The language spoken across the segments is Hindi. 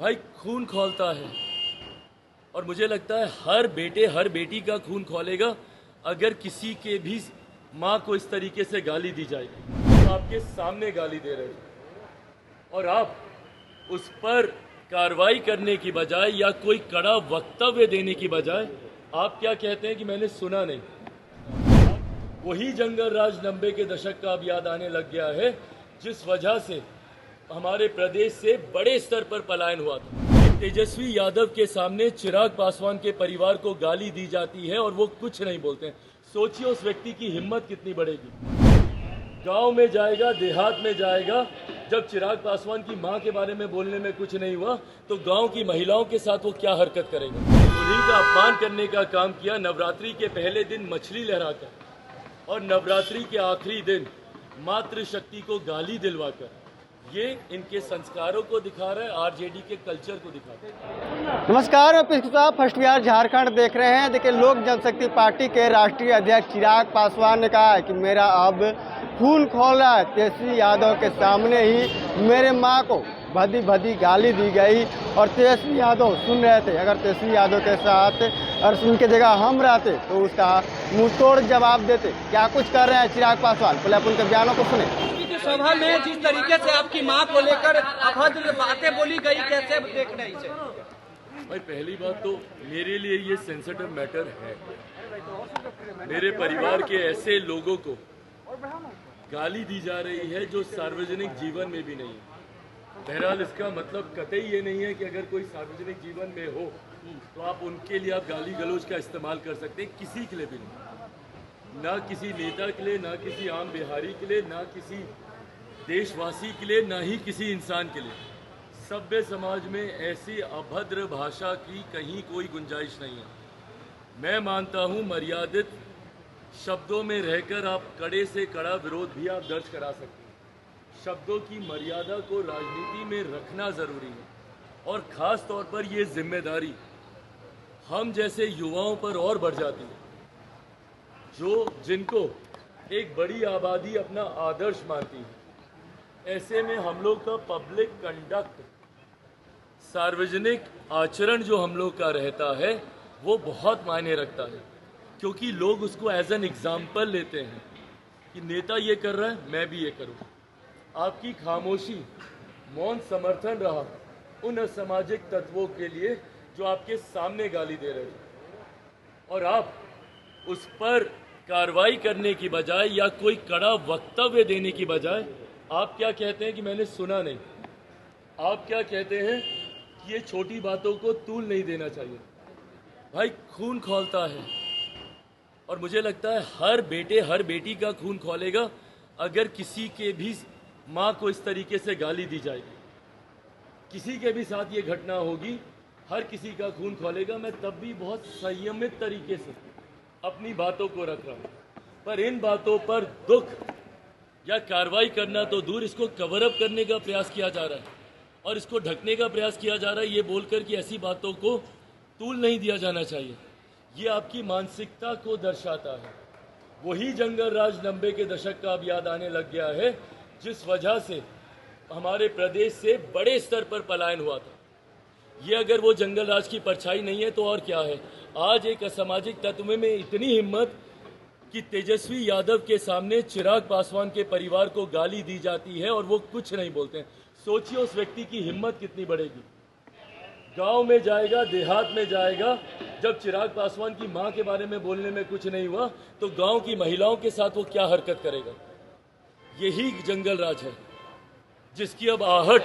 भाई खून खौलता है और मुझे लगता है हर बेटे हर बेटी का खून खौलेगा अगर किसी के भी माँ को इस तरीके से गाली दी जाएगी। तो आपके सामने गाली दे रहे हैं और आप उस पर कार्रवाई करने की बजाय या कोई कड़ा वक्तव्य देने की बजाय आप क्या कहते हैं कि मैंने सुना नहीं। वही जंगल राज 90 के दशक का अब याद आने लग गया है जिस वजह से हमारे प्रदेश से बड़े स्तर पर पलायन हुआ था। तेजस्वी यादव के सामने चिराग पासवान के परिवार को गाली दी जाती है और वो कुछ नहीं बोलते हैं। सोचिए उस व्यक्ति की हिम्मत कितनी बढ़ेगी। गांव में जाएगा, देहात में जाएगा, जब चिराग पासवान की मां के बारे में बोलने में कुछ नहीं हुआ तो गांव की महिलाओं के साथ वो क्या हरकत करेगा। उन्हीं का अपमान करने का काम किया। नवरात्रि के पहले दिन मछली लहराकर और नवरात्रि के आखिरी दिन मातृशक्ति को गाली दिलवाकर ये इनके संस्कारों को दिखा रहा है, आरजेडी के कल्चर को दिखा रहा है। नमस्कार, मैं पिस्कू साहब फर्स्ट बिहार झारखंड देख रहे हैं। देखिए, लोक जनशक्ति पार्टी के राष्ट्रीय अध्यक्ष चिराग पासवान ने कहा है कि मेरा अब खून खौला है। तेजस्वी यादव के सामने ही मेरे माँ को भदी भदी गाली दी गई और तेजस्वी यादव सुन रहे थे। अगर तेजस्वी यादव के साथ और उनके जगह हम रहते तो उसका मुंह तोड़ जवाब देते। क्या कुछ कर रहे हैं चिराग पासवान, पहले आप उनके बयानों को सुने। सभा में जिस तरीके से आपकी मां को लेकर अभद्र बातें बोली गई, कैसे देख रहे हैं इसे? भाई पहली बात तो मेरे लिए ये सेंसिटिव मैटर है। मेरे परिवार के ऐसे लोगों को गाली दी जा रही है जो सार्वजनिक जीवन में भी नहीं है। बहरहाल इसका मतलब कतई ये नहीं है कि अगर कोई सार्वजनिक जीवन में हो तो आप उनके लिए आप गाली गलौज का इस्तेमाल कर सकते हैं। किसी के लिए भी नहीं, ना किसी नेता के लिए, ना किसी आम बिहारी के लिए, ना किसी देशवासी के लिए, ना ही किसी इंसान के लिए। सभ्य समाज में ऐसी अभद्र भाषा की कहीं कोई गुंजाइश नहीं है। मैं मानता हूं मर्यादित शब्दों में रहकर आप कड़े से कड़ा विरोध भी आप दर्ज करा सकते हैं। शब्दों की मर्यादा को राजनीति में रखना जरूरी है और खास तौर पर ये जिम्मेदारी हम जैसे युवाओं पर और बढ़ जाती है जिनको एक बड़ी आबादी अपना आदर्श मानती है। ऐसे में हम लोग का पब्लिक कंडक्ट, सार्वजनिक आचरण जो हम लोग का रहता है वो बहुत मायने रखता है, क्योंकि लोग उसको एज एन एग्जाम्पल लेते हैं कि नेता ये कर रहा है मैं भी ये करूँ। आपकी खामोशी, मौन समर्थन रहा उन असामाजिक तत्वों के लिए जो आपके सामने गाली दे रहे थे और आप उस पर कार्रवाई करने की बजाय या कोई कड़ा वक्तव्य देने की बजाय आप क्या कहते हैं कि मैंने सुना नहीं। आप क्या कहते हैं कि ये छोटी बातों को तूल नहीं देना चाहिए। भाई खून खौलता है और मुझे लगता है हर बेटे हर बेटी का खून खौलेगा अगर किसी के भी माँ को इस तरीके से गाली दी जाएगी। किसी के भी साथ ये घटना होगी, हर किसी का खून खौलेगा। मैं तब भी बहुत संयमित तरीके से अपनी बातों को रख रहा हूँ, पर इन बातों पर दुख या कार्रवाई करना तो दूर, इसको कवर अप करने का प्रयास किया जा रहा है और इसको ढकने का प्रयास किया जा रहा है ये बोलकर कि ऐसी बातों को तूल नहीं दिया जाना चाहिए। ये आपकी मानसिकता को दर्शाता है। वही जंगल राज 90 के दशक का अब याद आने लग गया है जिस वजह से हमारे प्रदेश से बड़े स्तर पर पलायन हुआ था। ये अगर वो जंगल राज की परछाई नहीं है तो और क्या है। आज एक असामाजिक तत्व में इतनी हिम्मत कि तेजस्वी यादव के सामने चिराग पासवान के परिवार को गाली दी जाती है और वो कुछ नहीं बोलते हैं। सोचिए उस व्यक्ति की हिम्मत कितनी बढ़ेगी। गांव में जाएगा, देहात में जाएगा, जब चिराग पासवान की मां के बारे में बोलने में कुछ नहीं हुआ तो गांव की महिलाओं के साथ वो क्या हरकत करेगा। यही जंगल राज है जिसकी अब आहट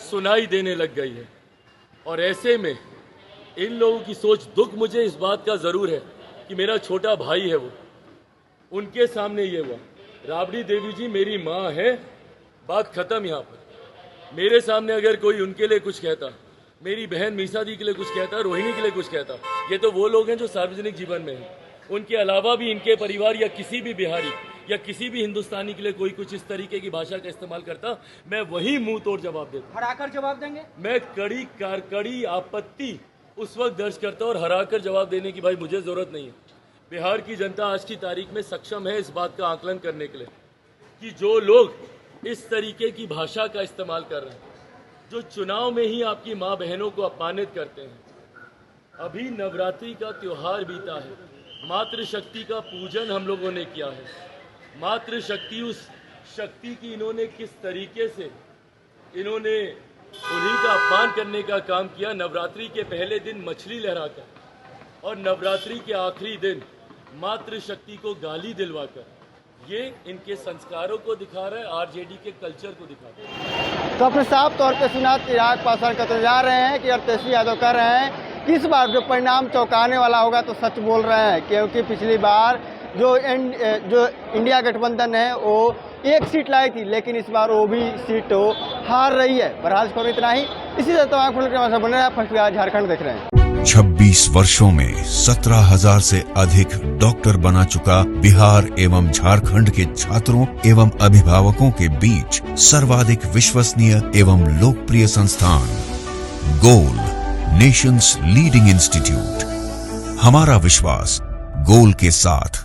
सुनाई देने लग गई है और ऐसे में इन लोगों की सोच, दुख मुझे इस बात का जरूर है कि मेरा छोटा भाई है, वो उनके सामने ये हुआ। राबड़ी देवी जी मेरी माँ है, बात खत्म। यहाँ पर मेरे सामने अगर कोई उनके लिए कुछ कहता, मेरी बहन मीसा दी के लिए कुछ कहता, रोहिणी के लिए कुछ कहता, ये तो वो लोग हैं जो सार्वजनिक जीवन में हैं। उनके अलावा भी इनके परिवार या किसी भी बिहारी या किसी भी हिंदुस्तानी के लिए कोई कुछ इस तरीके की भाषा का इस्तेमाल करता, मैं वही मुंह तोड़ जवाब देता। हराकर जवाब देंगे? मैं कड़ी आपत्ति उस वक्त दर्ज करता और हराकर जवाब देने की भाई मुझे जरूरत नहीं है। बिहार की जनता आज की तारीख में सक्षम है इस बात का आकलन करने के लिए कि जो लोग इस तरीके की भाषा का इस्तेमाल कर रहे हैं जो चुनाव में ही आपकी माँ बहनों को अपमानित करते हैं। अभी नवरात्रि का त्योहार बीता है, मातृशक्ति का पूजन हम लोगों ने किया है। मातृशक्ति, उस शक्ति की इन्होंने किस तरीके से इन्होंने उन्हीं का अपमान करने का काम किया। नवरात्रि के पहले दिन मछली लहराकर और नवरात्रि के आखिरी दिन मातृशक्ति को गाली दिलवाकर, ये इनके संस्कारों को दिखा रहा है, आरजेडी के कल्चर को दिखा रहा है। तो अपने साफ तौर पे सुना चिराग पासवान कहते जा रहे हैं कि और तेजस्वी यादव कह रहे हैं कि इस बार जो परिणाम चौंकाने वाला होगा तो सच बोल रहे हैं, क्योंकि पिछली बार जो इंडिया गठबंधन है वो एक सीट लाई थी, लेकिन इस बार वो भी सीट हार रही है। बहरहाल खबर इतना ही। इसी तरह तमाम खबरों के हमारे बने रहे। फर्स्ट बिहार झारखंड देख रहे हैं। 26 वर्षों में 17,000 से अधिक डॉक्टर बना चुका बिहार एवं झारखंड के छात्रों एवं अभिभावकों के बीच सर्वाधिक विश्वसनीय एवं लोकप्रिय संस्थान गोल, नेशंस लीडिंग इंस्टीट्यूट। हमारा विश्वास गोल के साथ।